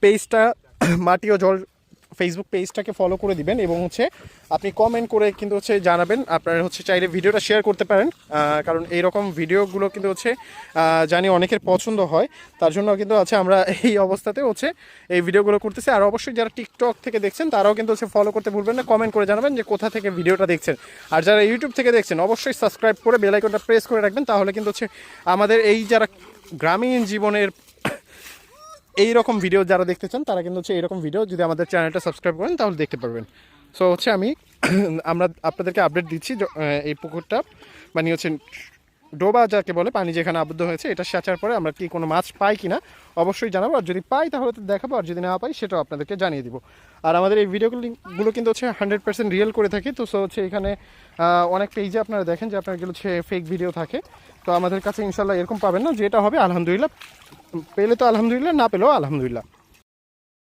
পেজটা মাটি ও জল ফেসবুক পেজটাকে ফলো করে দিবেন এবং হচ্ছে আপনি কমেন্ট করে কিন্তু হচ্ছে জানাবেন। আপনারা হচ্ছে চাইলে ভিডিওটা শেয়ার করতে পারেন, কারণ এইরকম ভিডিওগুলো কিন্তু হচ্ছে জানি অনেকের পছন্দ হয়, তার জন্য কিন্তু আছে আমরা এই অবস্থাতে হচ্ছে এই ভিডিওগুলো করতেছি। আর অবশ্যই যারা টিকটক থেকে দেখছেন তারাও কিন্তু হচ্ছে ফলো করতে ভুলবেন না, কমেন্ট করে জানাবেন যে কোথা থেকে ভিডিওটা দেখছেন। আর যারা ইউটিউব থেকে দেখছেন অবশ্যই সাবস্ক্রাইব করে বেল আইকনটা প্রেস করে রাখবেন, তাহলে কিন্তু হচ্ছে আমাদের এই যারা গ্রামীণ জীবনের এই রকম ভিডিও যারা দেখতে চান তারা কিন্তু হচ্ছে এইরকম ভিডিও যদি আমাদের চ্যানেলটা সাবস্ক্রাইব করেন তাহলে দেখতে পারবেন। সো হচ্ছে আমরা আপনাদেরকে আপডেট দিচ্ছি এই পুকুরটা মানে হচ্ছে ডোবা যাকে বলে, পানি যেখানে আবদ্ধ হয়েছে, এটা সেচার পরে আমরা কি কোনো মাছ পাই কিনা অবশ্যই জানাবো। আর যদি পাই তাহলে তো দেখাবো, আর যদি না পাই সেটাও আপনাদেরকে জানিয়ে দিব। আর আমাদের এই ভিডিওগুলো কিন্তু হচ্ছে 100% রিয়েল করে থাকি। তো সো হচ্ছে এখানে অনেক পেজে আপনারা দেখেন যে আপনার এগুলো হচ্ছে ফেক ভিডিও থাকে। তো আমাদের কাছে ইনশাল্লাহ এরকম পাবেন না, যেটা হবে আলহামদুলিল্লাহ, পেলে তো আলহামদুলিল্লাহ, না পেলেও আলহামদুলিল্লাহ।